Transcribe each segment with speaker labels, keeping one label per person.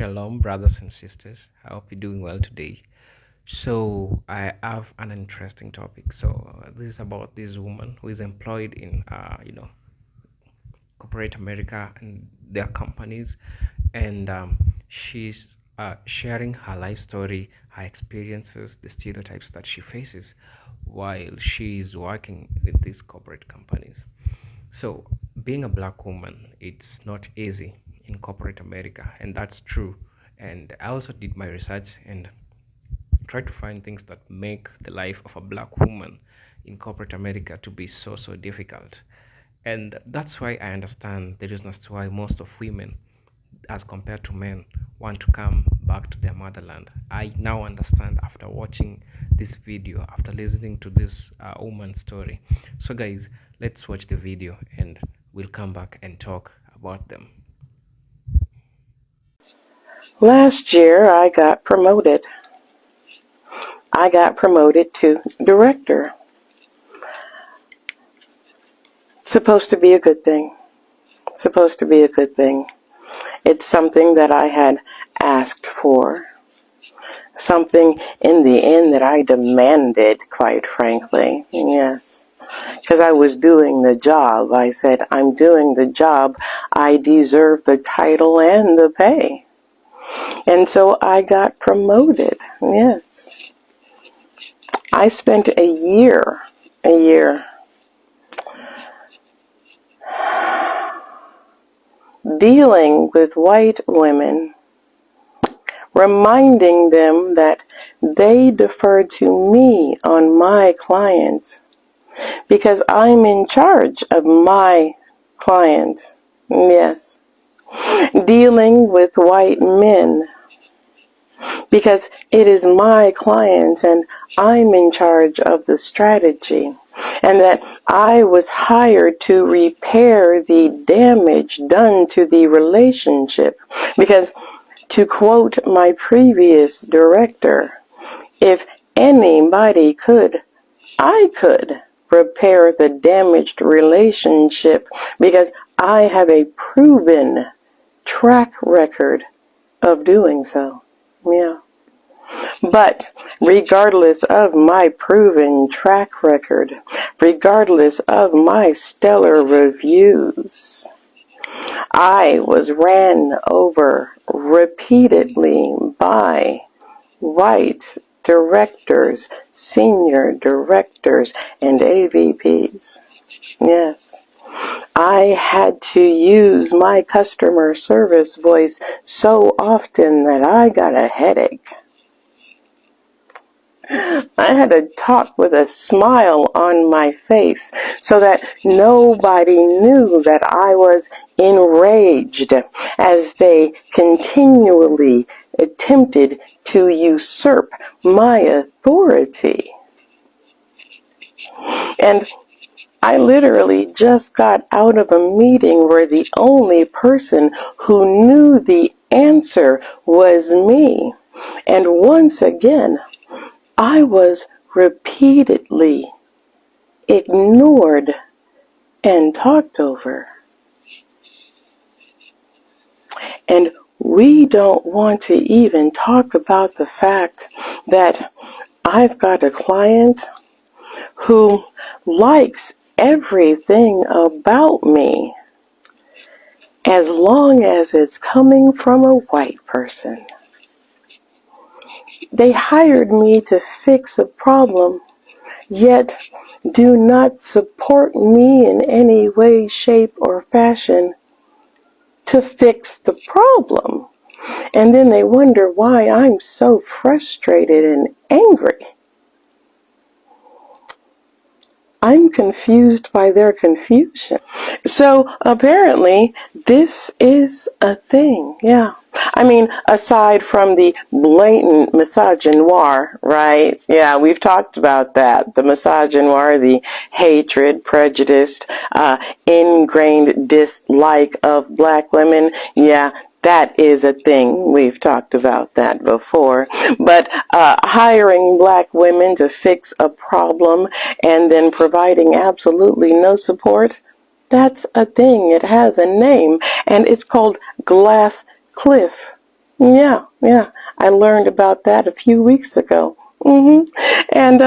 Speaker 1: Shalom, brothers and sisters. I hope you're doing well today. So, I have an interesting topic. This is about this woman who is employed in, corporate America and their companies, and she's sharing her life story, her experiences, the stereotypes that she faces while she is working with these corporate companies. So, being a black woman, it's not easy in corporate America, and that's true. And I also did my research and tried to find things that make the life of a black woman in corporate America to be so difficult. And that's why I understand the reasons as to why most of women, as compared to men, want to come back to their motherland. I now understand after watching this video, after listening to this woman's story. So, guys, let's watch the video and we'll come back and talk about them.
Speaker 2: Last year, I got promoted. I got promoted to director. Supposed to be a good thing. Supposed to be a good thing. It's something that I had asked for. Something in the end that I demanded, quite frankly. Yes. Because I was doing the job. I said, I'm doing the job. I deserve the title and the pay. And so I got promoted. Yes. I spent a year dealing with white women, reminding them that they defer to me on my clients because I'm in charge of my clients. Yes. Dealing with white men because it is my client and I'm in charge of the strategy, and that I was hired to repair the damage done to the relationship. Because, to quote my previous director, if anybody could, I could repair the damaged relationship because I have a proven track record of doing so. Yeah. But regardless of my proven track record, regardless of my stellar reviews, I was ran over repeatedly by white directors, senior directors, and AVPs. Yes. I had to use my customer service voice so often that I got a headache. I had to talk with a smile on my face so that nobody knew that I was enraged as they continually attempted to usurp my authority. And I literally just got out of a meeting where the only person who knew the answer was me. And once again, I was repeatedly ignored and talked over. And we don't want to even talk about the fact that I've got a client who likes everything about me as long as it's coming from a white person. They hired me to fix a problem, yet do not support me in any way, shape, or fashion to fix the problem. And then they wonder why I'm so frustrated and angry. I'm confused by their confusion. So apparently this is a thing, yeah. I mean, aside from the blatant misogynoir, right? Yeah, we've talked about that. The misogynoir, the hatred, prejudice, ingrained dislike of black women. Yeah, that is a thing. We've talked about that before. But hiring black women to fix a problem and then providing absolutely no support, that's a thing. It has a name, and it's called glass cliff Yeah, yeah. I learned about that a few weeks ago. And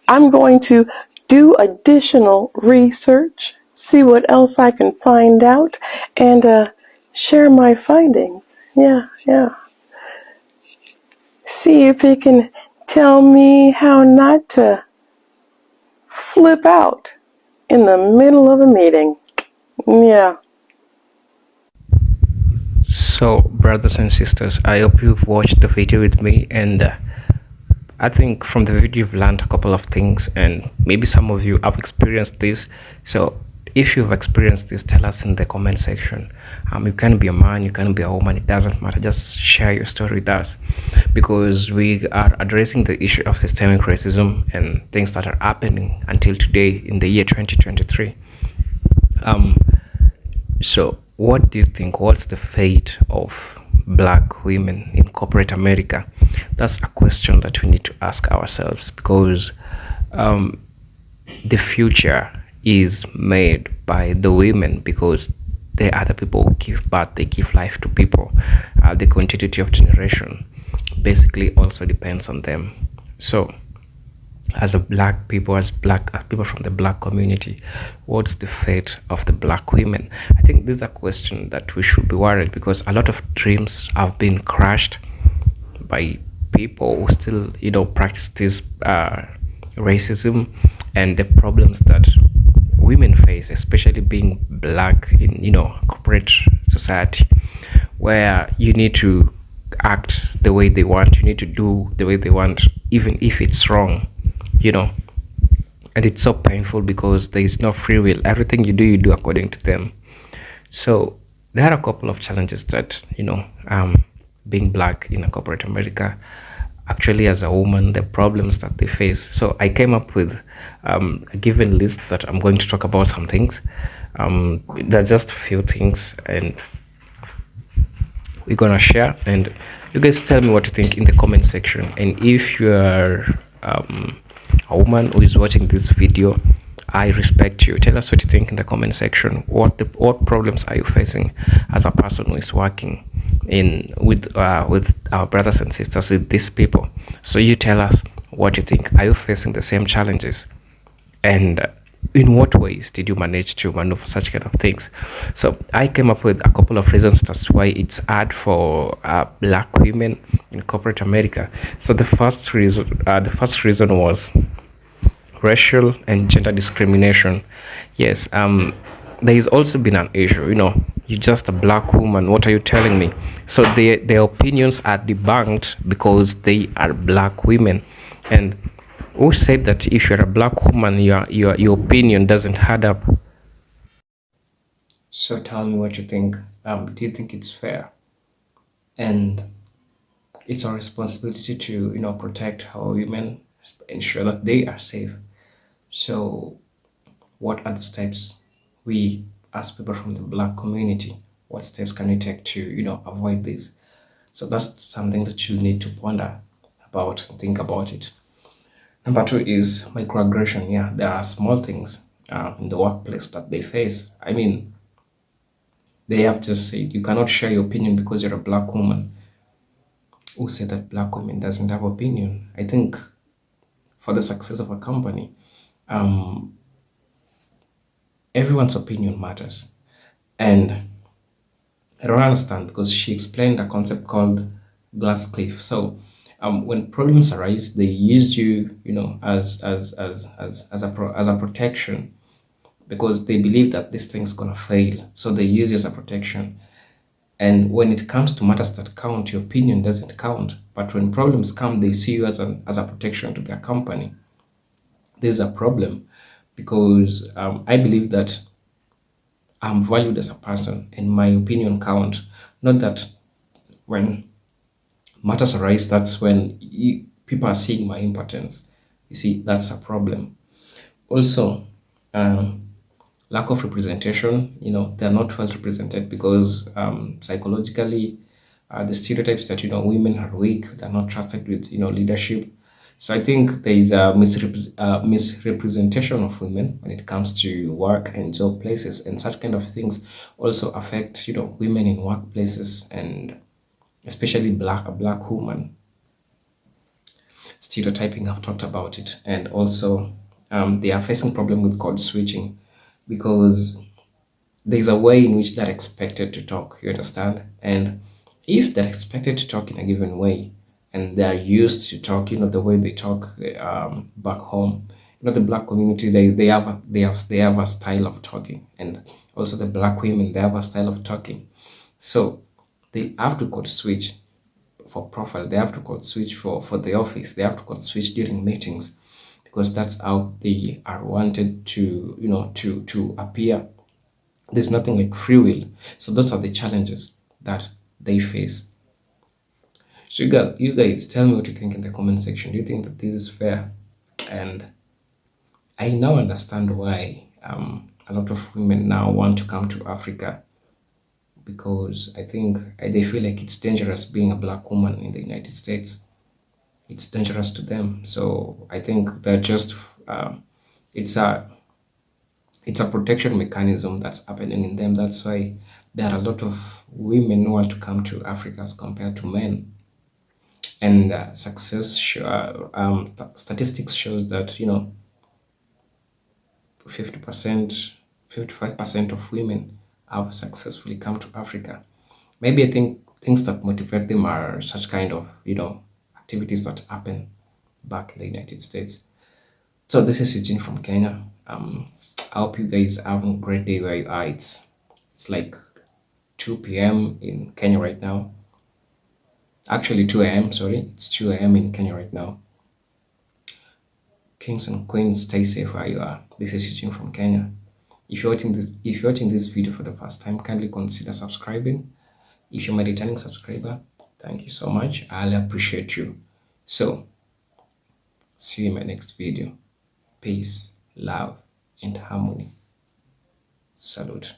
Speaker 2: I'm going to do additional research, see what else I can find out, and share my findings. Yeah, yeah. See if it can tell me how not to flip out in the middle of a meeting. Yeah.
Speaker 1: So, brothers and sisters, I hope you've watched the video with me, and I think from the video you've learned a couple of things, and maybe some of you have experienced this. So, if you've experienced this, tell us in the comment section. You can be a man, you can be a woman, it doesn't matter. Just share your story with us, because we are addressing the issue of systemic racism and things that are happening until today in the year 2023. Um, so, what do you think? What's the fate of black women in corporate America? That's a question that we need to ask ourselves, because um, the future is made by the women, because they are the people who give birth, they give life to people. The continuity of generation basically also depends on them. So, as a black people, as people from the black community, what's the fate of the black women? I think this is a question that we should be worried, because a lot of dreams have been crushed by people who still practice this racism and the problems that women face, especially being black in corporate society, where you need to act the way they want, you need to do the way they want, even if it's wrong, you know and it's so painful because there is no free will. Everything you do according to them. So there are a couple of challenges that being black in a corporate America, actually as a woman, the problems that they face. So I came up with a given list that I'm going to talk about some things. There are just a few things, and we're gonna share, and you guys tell me what you think in the comment section. And if you are a woman who is watching this video, I respect you. Tell us what you think in the comment section. What problems are you facing as a person who is working with our brothers and sisters, with these people? So you tell us what you think. Are you facing the same challenges? And in what ways did you manage to maneuver such kind of things? So I came up with a couple of reasons that's why it's hard for black women in corporate America. So the first reason was racial and gender discrimination. Yes, there has also been an issue. You're just a black woman. What are you telling me? So their opinions are debunked because they are black women. And who said that if you're a black woman, your opinion doesn't add up? So tell me what you think. Do you think it's fair? And it's our responsibility to protect our women, ensure that they are safe. So what are the steps we, as people from the black community, what steps can we take to avoid this? So that's something that you need to ponder about and think about it. Number two is microaggression. Yeah, there are small things in the workplace that they face. I mean, they have just said you cannot share your opinion because you're a black woman. Who said that black women doesn't have opinion? I think for the success of a company, um, everyone's opinion matters. And I don't understand, because she explained a concept called glass cliff. So when problems arise, they use you, as a protection, because they believe that this thing's gonna fail. So they use you as a protection. And when it comes to matters that count, your opinion doesn't count. But when problems come, they see you as a protection to their company. There's a problem, because I believe that I'm valued as a person and my opinion count. Not that when matters arise, that's when people are seeing my importance. You see, that's a problem. Also, um, lack of representation. They're not well represented, because psychologically, the stereotypes that women are weak, they're not trusted with leadership. So I think there is a misrepresentation of women when it comes to work and job places, and such kind of things also affect women in workplaces, and especially a black woman. Stereotyping, I've talked about it, and also they are facing problem with code switching because there's a way in which they're expected to talk, you understand? And if they're expected to talk in a given way and they're used to talk, the way they talk back home, the black community, they have a style of talking, and also the black women, they have a style of talking. So they have to code switch for profile, they have to code switch for the office, they have to code switch during meetings because that's how they are wanted to, to appear. There's nothing like free will. So those are the challenges that they face. So you guys tell me what you think in the comment section. Do you think that this is fair? And I now understand why a lot of women now want to come to Africa, because I think they feel like it's dangerous being a black woman in the United States. It's dangerous to them. So I think they're just it's a it's a protection mechanism that's happening in them. That's why there are a lot of women who want to come to Africa as compared to men. And statistics shows that 50%, 55% of women have successfully come to Africa. Maybe I think things that motivate them are such kind of activities that happen back in the United States. So this is Eugene from Kenya. I hope you guys have a great day where you are. It's like 2 p.m. in Kenya right now. Actually 2 a.m. Sorry, it's 2 a.m. in Kenya right now. Kings and queens, stay safe where you are. This is Eugene from Kenya. If you're watching this video for the first time, kindly consider subscribing. If you're my returning subscriber, thank you so much. I'll appreciate you. So see you in my next video. Peace, love, and harmony. Salute.